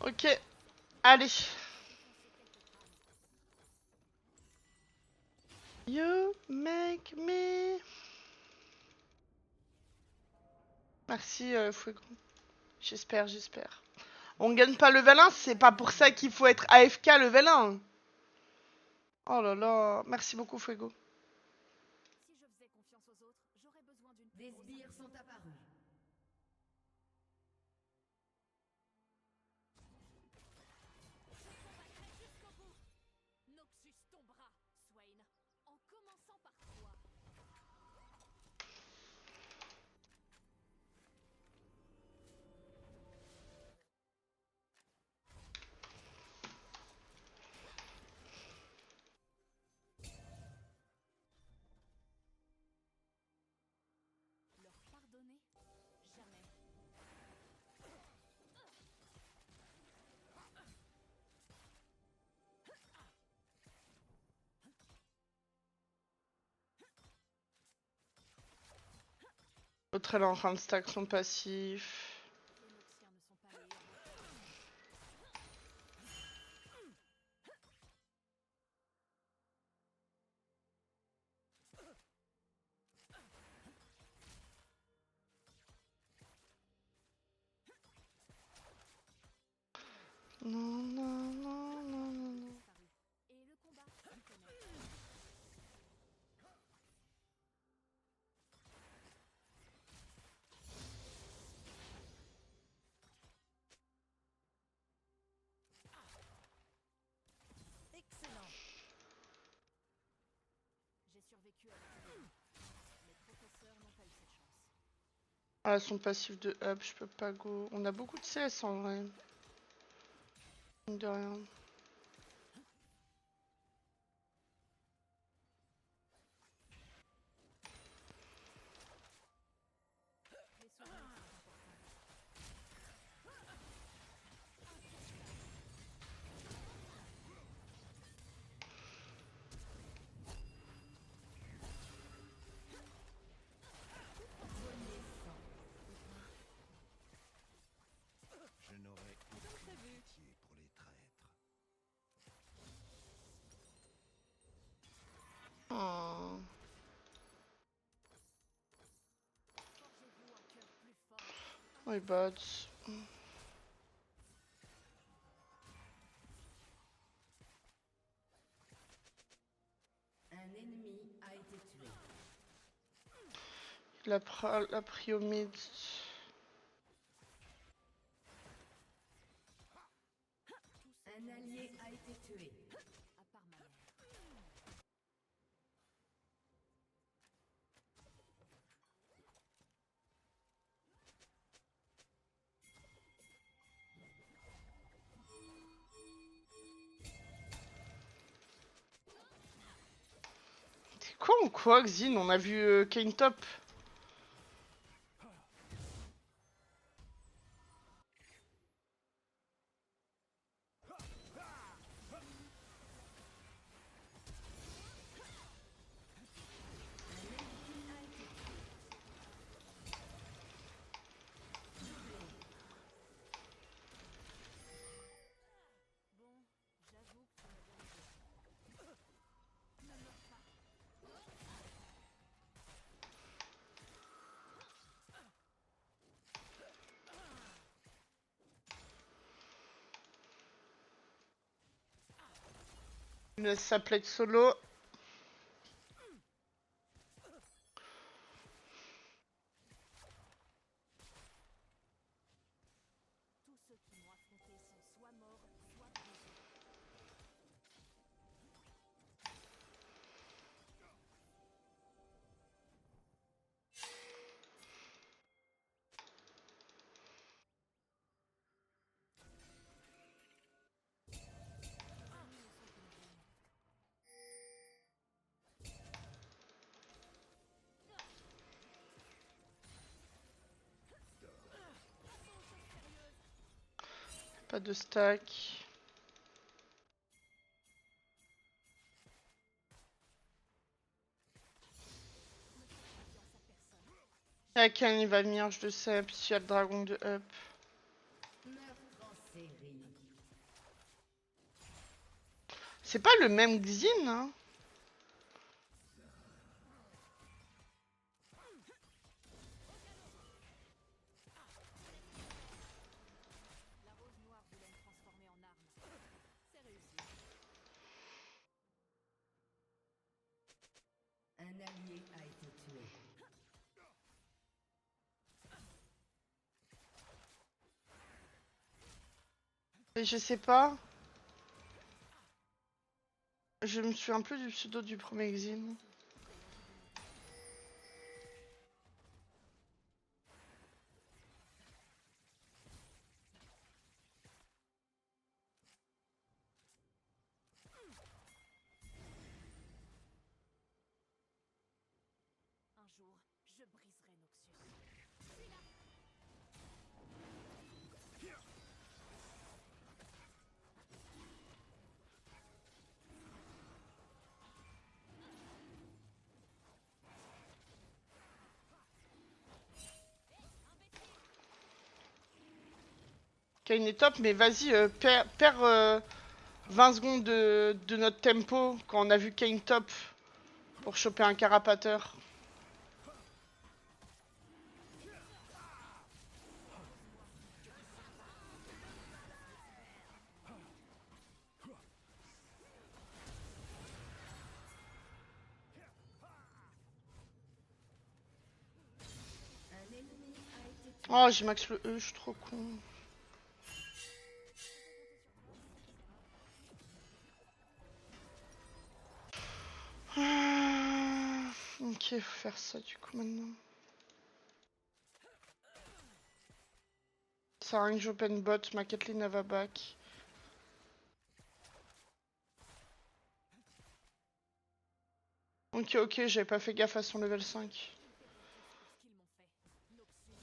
Ok, allez. You make me. Merci, Fuego. J'espère. On gagne pas level 1, c'est pas pour ça qu'il faut être AFK level 1. Oh là là, merci beaucoup, Fuego. Des sbires sont apparus. Noxus tombera, Swain, en commençant par toi. Leur pardonner? Jamais. L'autre, elle est en train de stack son passif. Les Noxiens ne sont pas les héros. Non, non, non, non, non, non. Et le combat s'y connaît. Excellent. J'ai survécu à l'épidémie. Les professeurs n'ont pas eu cette chance. Ah, son passif de up, je peux pas go. On a beaucoup de CS en vrai. Mine de rien. Les souvenirs sont importants. Je n'aurai aucune pitié pour les traîtres. Oh. Forgez-vous un cœur plus fort. My bad. Un ennemi a été tué. La prio mid. Un allié a été tué. À part ma mère. T'es con ou quoi, Xin? On a vu Kane top. Bon, j'avoue que tu m'as bien aidé. Ne meurs pas. Il laisse sa plate solo. Tous ceux qui m'ont affronté sont soit morts, soit brisés. Les ennemis ne sont qu'une game. Pas de stack. Ne faites confiance à personne. Ah, Kane il va venir, je le sais, puis il y a le dragon de up. Meurtre en série. C'est pas le même Xin, hein. La rose noire voulait me transformer en arme. C'est réussi. Un allié a été tué. Et je sais pas. Je me souviens plus du pseudo du premier Xin. Un jour, je briserai Noxus. Kayn est top, mais vas-y, perds 20 secondes de notre tempo quand on a vu Kayn top pour choper un carapateur. Un ennemi a été tué. Oh, j'ai max le E, je suis trop con. Ah, ok, faut faire ça du coup maintenant. Ça sert à rien que j'open bot, ma Kathleen elle va back. Ok, j'avais pas fait gaffe à son level 5. Pour ce qu'ils m'ont fait. Noxus,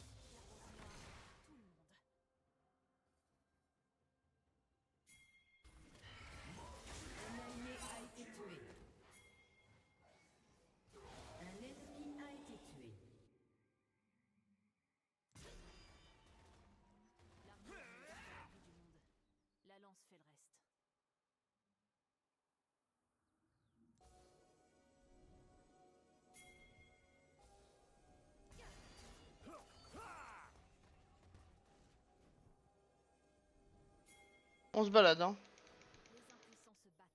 la rose noire, tout le monde. Un allié a été tué. Un ennemi a été tué. L'armure est à bout du monde. La lance fait le reste. On se balade, hein. Les impuissants se battent.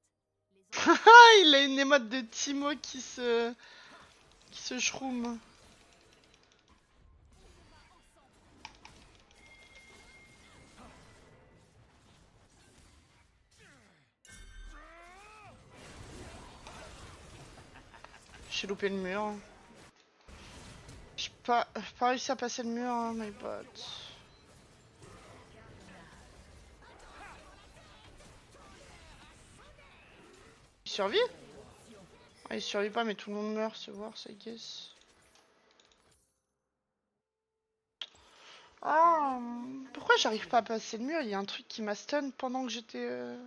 Les autres Ah, il a une émote de Timo qui se shroom. J'ai loupé le mur. J'ai pas réussi à passer le mur, hein, my bad. Il survit? Ah, il survit pas, mais tout le monde meurt, c'est voir, ça guess. Ah, pourquoi j'arrive pas à passer le mur? Il y a un truc qui m'a stun pendant que j'étais. Je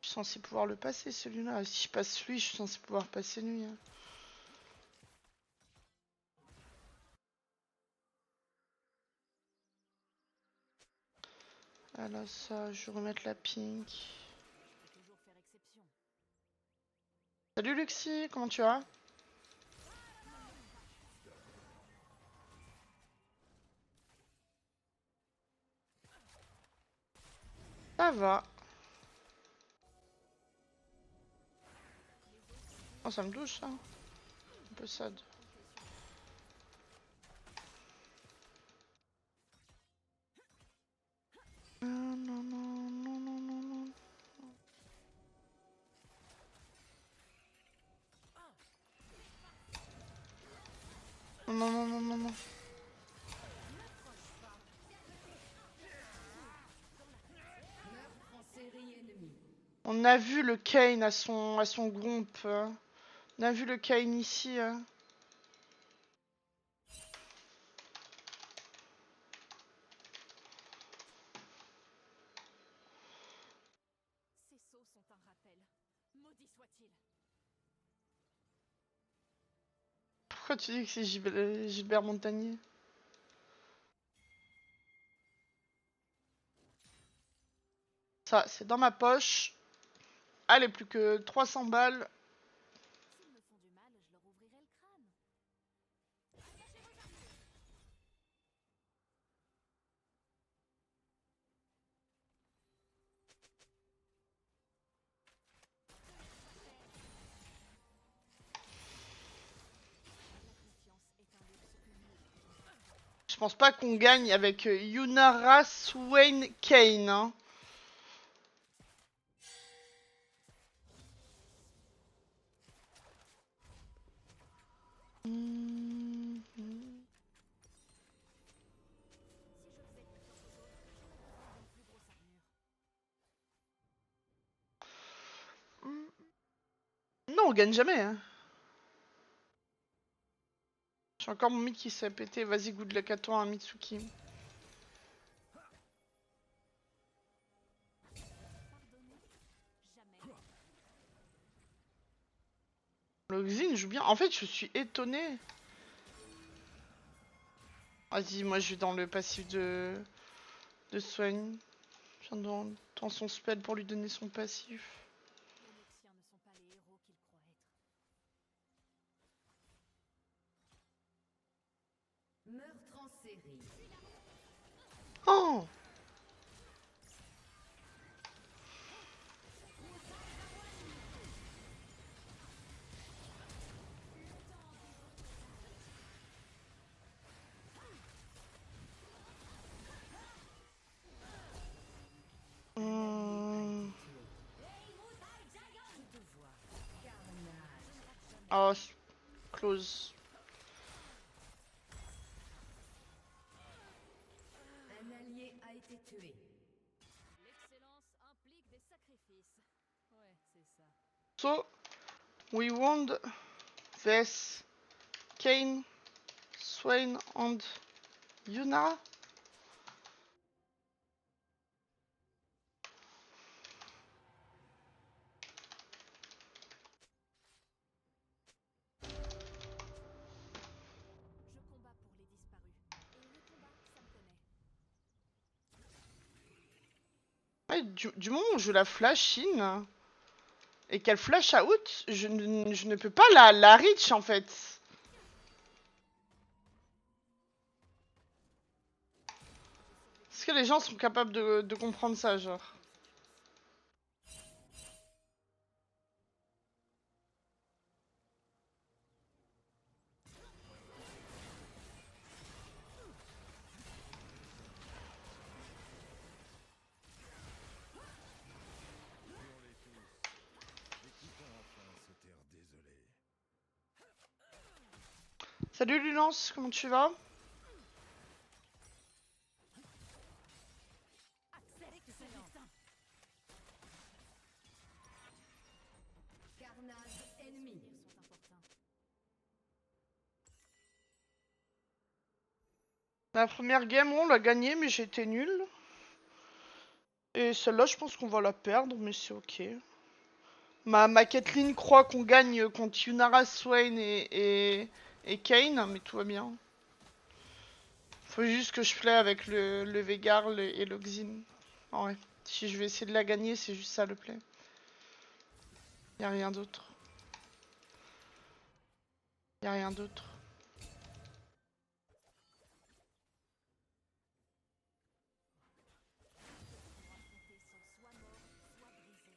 suis censé pouvoir le passer celui-là. Si je passe lui, je suis censé pouvoir passer lui. Hein. Ah là, ça, je vais remettre la pink. peut toujours faire exception. Salut Luxy, comment tu vas? Ça va. Oh, ça me touche ça. Un peu sad. Non, non, non, non, non, non, non. Non, non, non, non, non, non. Meurtre en série ennemie. On a vu le Kayn à son groupe. On a vu le Kayn ici. Ces sauts sont un rappel. Maudit soit-il. Pourquoi tu dis que c'est Gilbert Montagnier? Ça, c'est dans ma poche. Allez, plus que 300 balles. S'ils me font du mal, je leur ouvrirai le crâne. La confiance est un luxe unique. Je pense pas qu'on gagne avec Yunara Swain Kane. Hein. Mhm. Si je faisais confiance aux autres, je leur donnerais une plus grosse armure. Non, on gagne jamais. Hein. J'ai encore mon mythe qui s'est pété. Vas-y, good luck à toi, hein, Mitsuki. Pardonner? Jamais. Le Xin joue bien. En fait, je suis étonné. Vas-y, moi je vais dans le passif de Swain. Je viens dans son spell pour lui donner son passif. Les Noxiens ne sont pas les héros qu'ils croient être. Meurtre en série. Oh! Hmm. Oh, close. Un allié a été tué. L'excellence implique des sacrifices. Ouais, c'est ça. So, we won this Kane, Swain and Yuna. Je combats pour les disparus. Et le combat, ça me connaît. Ouais, du moment où je la flash in et qu'elle flash out, je ne peux pas la reach en fait. Est-ce que les gens sont capables de comprendre ça, genre? Hurlez tous, et quittons enfin ce terre désolé. Salut Lulance, comment tu vas? Carnage ennemi. Sont importants. La première game, on l'a gagnée, mais j'étais nul. Et celle-là, je pense qu'on va la perdre, mais c'est ok. Ma Kathleen croit qu'on gagne contre Yunara, Swain et Kane, mais tout va bien. Faut juste que je play avec le Veigar et le Xin. Ah ouais. Si je vais essayer de la gagner, c'est juste ça le play. Y'a rien d'autre. Y'a rien d'autre. Affronter sont soit morts, soit brisés.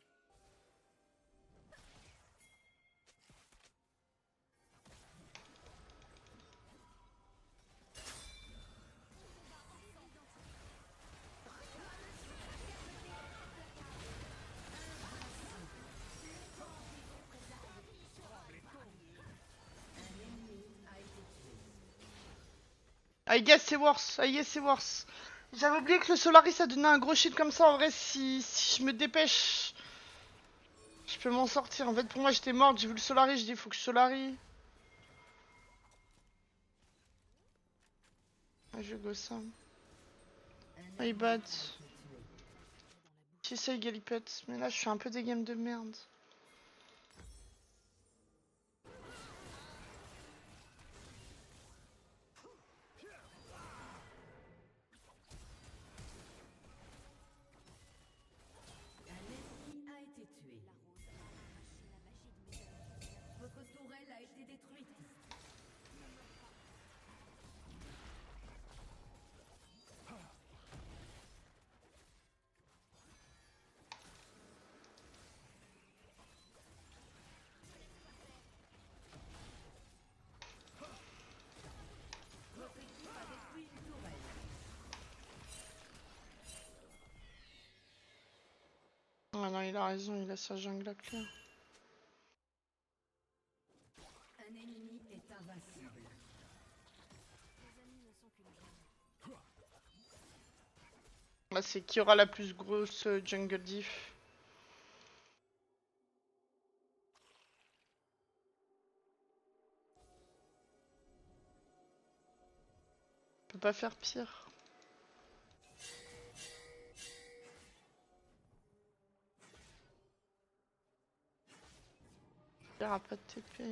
I guess c'est worse. I guess c'est worse. J'avais oublié que le Solaris ça donnait un gros shield comme ça. En vrai, si je me dépêche, je peux m'en sortir. En fait, pour moi, j'étais morte. J'ai vu le Solaris. Je dis, faut que je Solari. Ah, je go ça. My bad. J'essaye Galipette. Mais là, je suis un peu des games de merde. Ah non, il a raison, il a sa jungle à clé. Un ennemi est invincible. Les amis ne sont qu'une game. Bah, c'est qui aura la plus grosse jungle diff. On peut pas faire pire. Il n'y aura pas de TP.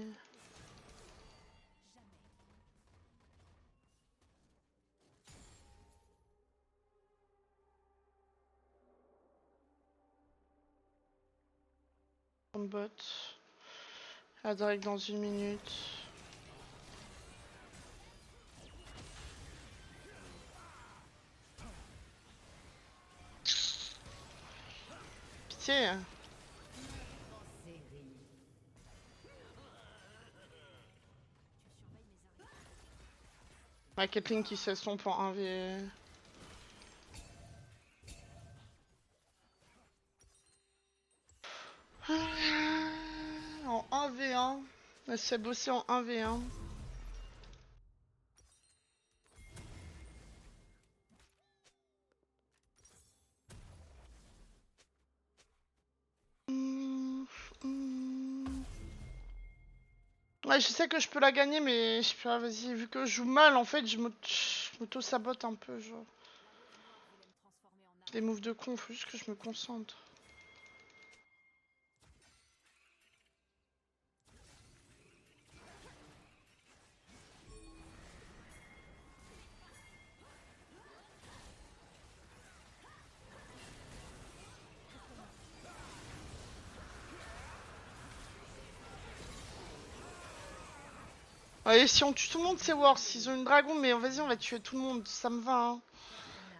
En bot. À Drake dans 1 minute. Pitié. Série. Tu surveilles mes arrières. Ma Caitlyn qui se son pour 1v. En 1v1. Elle s'est bossée en 1v1. Ouais, je sais que je peux la gagner, mais je sais pas, vas-y, vu que je joue mal, en fait, je m'auto-sabote un peu, genre. La bête noire voulait me transformer en arme. Des moves de con, faut juste que je me concentre. Ouais, si on tue tout le monde, c'est worse. Ils ont une dragon, mais vas-y, on va tuer tout le monde, ça me va, hein.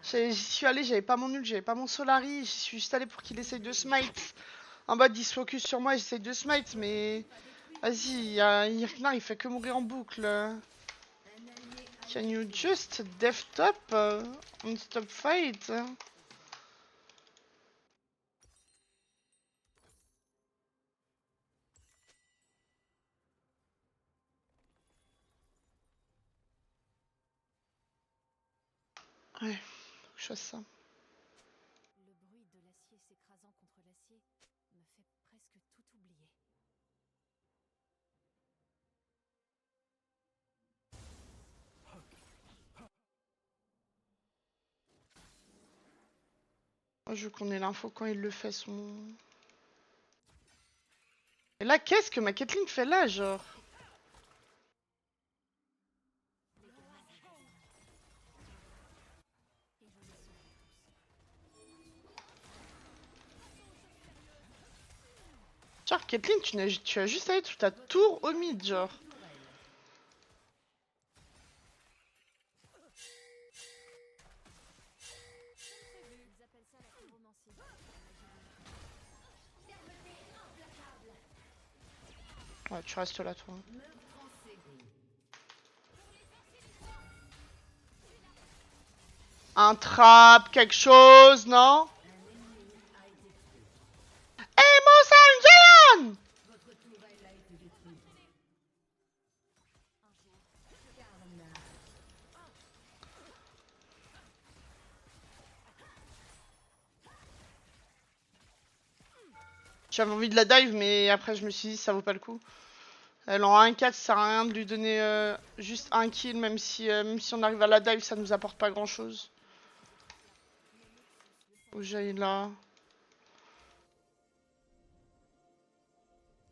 J'y suis allé, j'avais pas mon ult, j'avais pas mon Solari, j'y suis juste allé pour qu'il essaye de smite. En mode, il se focus sur moi, j'essaye de smite, mais... Vas-y, Irknar, il fait que mourir en boucle. Un allié a Can you just def top on stop fight? Ouais, faut que je fasse ça. Le bruit de l'acier s'écrasant contre l'acier me fait presque tout oublier. Moi, je veux qu'on ait l'info quand il le fait, son... Et là, qu'est-ce que ma Caitlyn fait là, genre? Et je les sauverai tous. Genre, Caitlyn, tu as juste allé toute ta tour au mid, genre. Ils appellent ça la pyromancie. La magie du Ouais, tu restes là, toi. meurtre en série. Un trap, quelque chose, non? Un ennemi a été tué. Eh, Moussa Njayan! Votre tourelle a été détruite. un jour. Carnage. J'avais envie de la dive, mais après, je me suis dit, ça vaut pas le coup. Elle en 1-4, ça sert à rien de lui donner juste un kill, même si on arrive à la dive, ça nous apporte pas grand chose. Où j'aille là.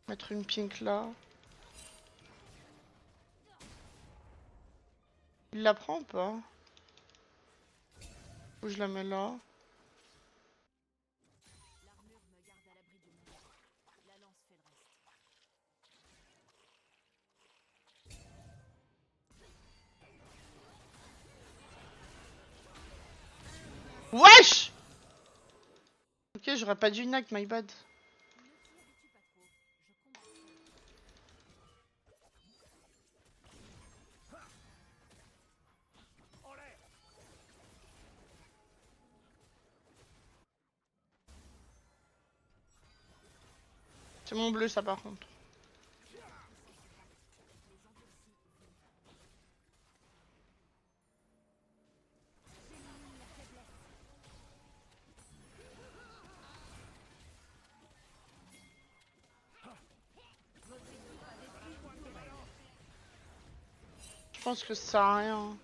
Mettre une pink là. Il la prend ou pas? Où je la mets là? L'armure me garde à l'abri du monde. La lance fait le reste. Wesh! Ok, j'aurais pas dû knack, my bad. Ne t'y habitue pas trop. Je combat. C'est mon bleu ça par contre. Je pense que ça sert à rien.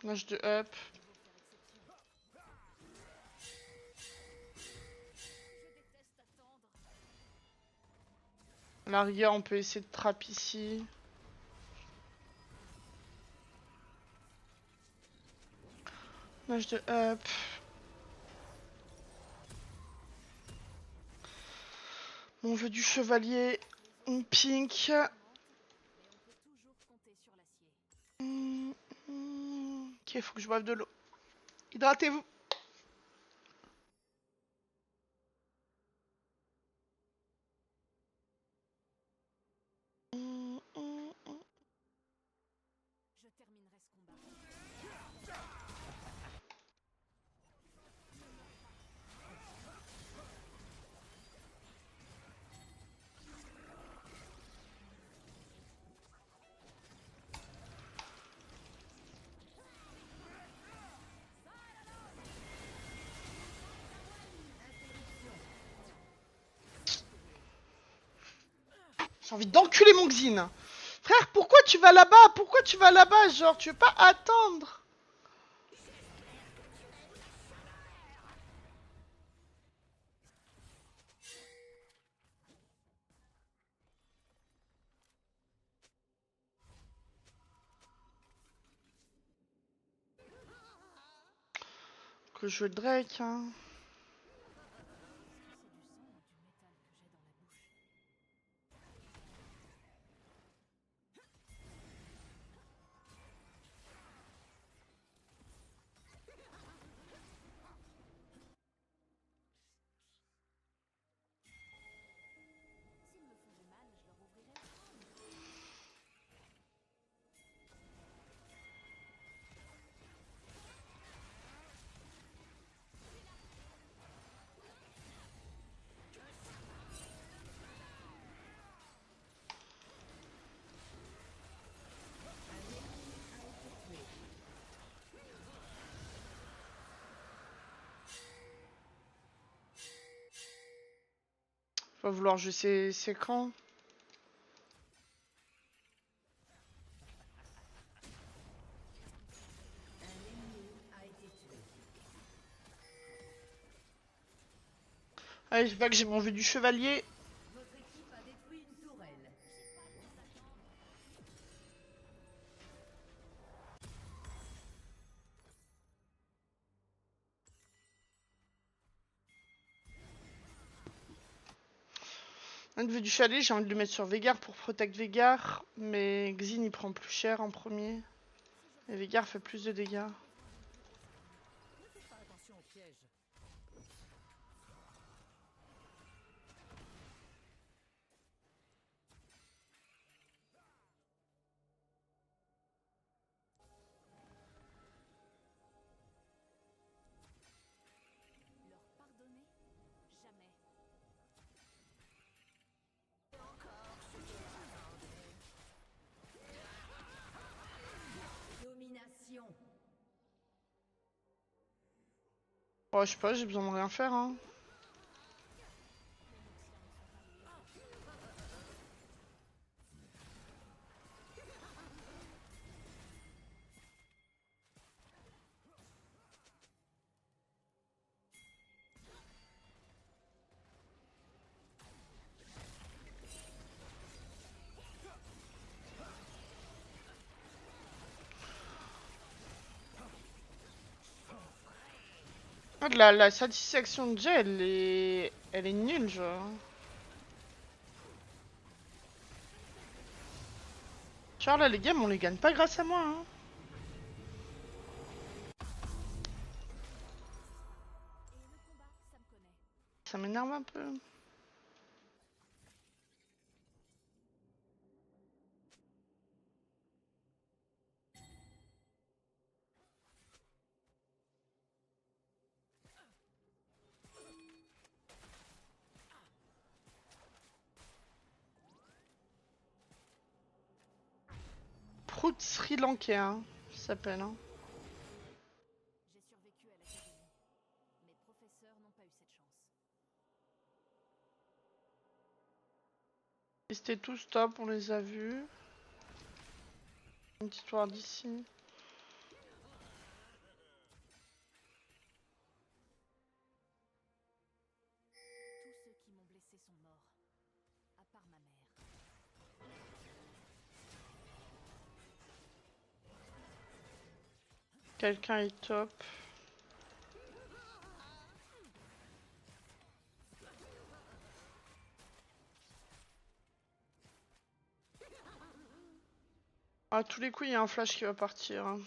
Match de up. À la rigueur, on peut essayer de trap ici. Match de up. On veut du chevalier. On pink. Mais on peut toujours compter sur l'acier. Ok, faut que je boive de l'eau. Hydratez-vous. Je terminerai ce combat. J'ai envie d'enculer mon Xin. Frère, pourquoi tu vas là-bas? Pourquoi tu vas là-bas? Genre, tu veux pas attendre? Que je Drake, hein. S'ils me font du mal, je leur ouvrirai. Va vouloir jouer ses camps. Un ennemi a été tué. Allez, je vois que j'ai mon vue du chevalier. Votre équipe a détruit une tourelle. Un vue du chalet, j'ai envie de le mettre sur Veigar pour protect Veigar. Mais Xin il prend plus cher en premier. Et Veigar fait plus de dégâts. Ne faites pas attention au piège. Leur pardonner? Jamais. Domination. Oh, je sais pas, j'ai besoin de rien faire, hein. Ah, la satisfaction de Jay, elle est nulle, genre. Genre là, les games, on les gagne pas grâce à moi, hein. Et le combat, ça me connaît. Ça m'énerve un peu. Sri Lankais, hein, ça s'appelle. Hein. J'ai survécu à l'académie. Mes professeurs n'ont pas eu cette chance. Et c'était tout stop, on les a vus. Une petite histoire d'ici. Tous ceux qui m'ont blessé sont morts. À part ma mère. Quelqu'un est top. À tous les coups, il y a un flash qui va partir. Hein.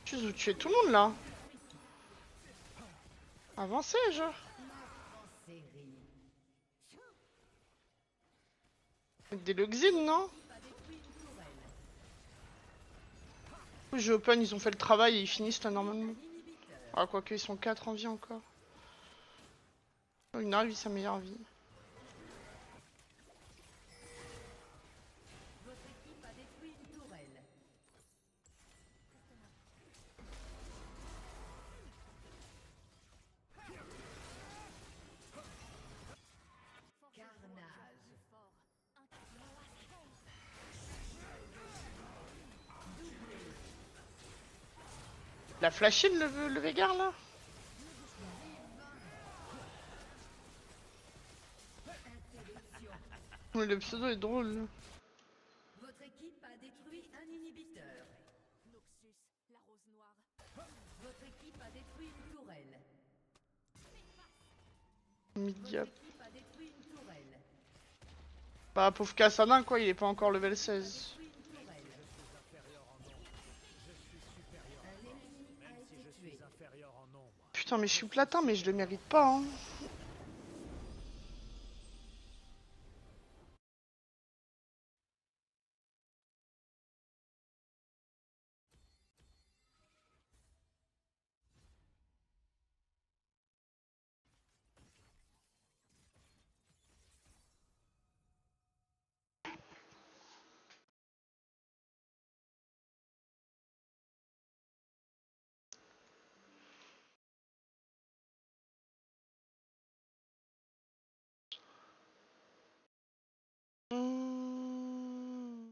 Tu veux tuer tout le monde là. Avancez, genre. Des Luxines, non? Oui, j'ai open, ils ont fait le travail et ils finissent là normalement. Ah, quoique, ils sont 4 en vie encore. Oh, une a eu sa meilleure vie. Votre équipe a détruit une tourelle. Carnage. Fort. La flashé le Veigar là? Mais le pseudo est drôle. Votre équipe a détruit un inhibiteur. Noxus, la rose noire. Votre équipe a détruit une tourelle. Mid-diap. Votre équipe a détruit une tourelle. Bah, pauvre Kassadin quoi, il est pas encore level 16. Détruit une tourelle. Un ennemi a été tué. Inférieur en nombre. Putain, mais je suis platin, mais je le mérite pas. Hein. Mmh.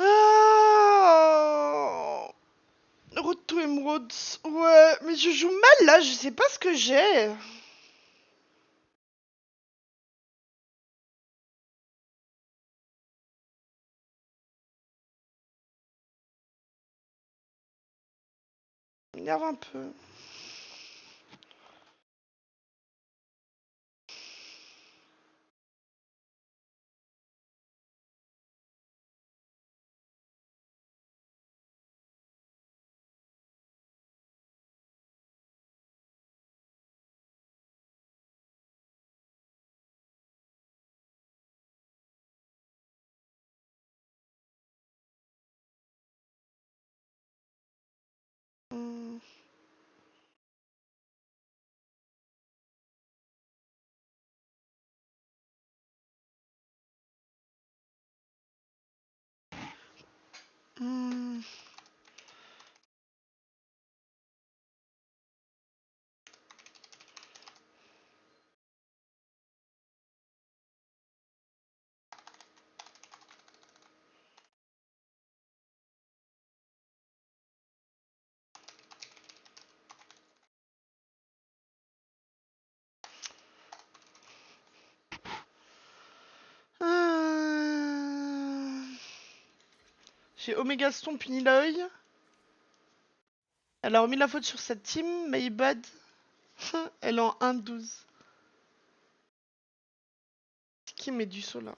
Ah, Road to Emeralds. Ouais, mais je joue mal là, je sais pas ce que j'ai. Ça m'énerve un peu. Hmm. Hmm. J'ai Omega Stomp Puniloy. Elle a remis la faute sur cette team, Maybad. Elle est en 1-12. C'est qui met du saut là?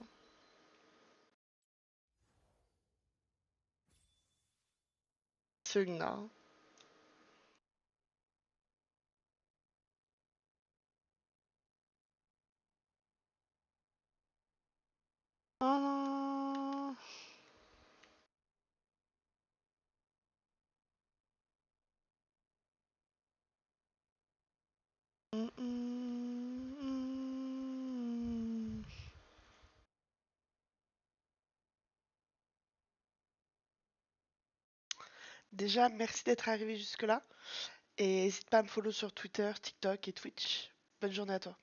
C'est Ugna. Oh non. Déjà, merci d'être arrivé jusque-là. Et n'hésite pas à me follow sur Twitter, TikTok et Twitch. Bonne journée à toi.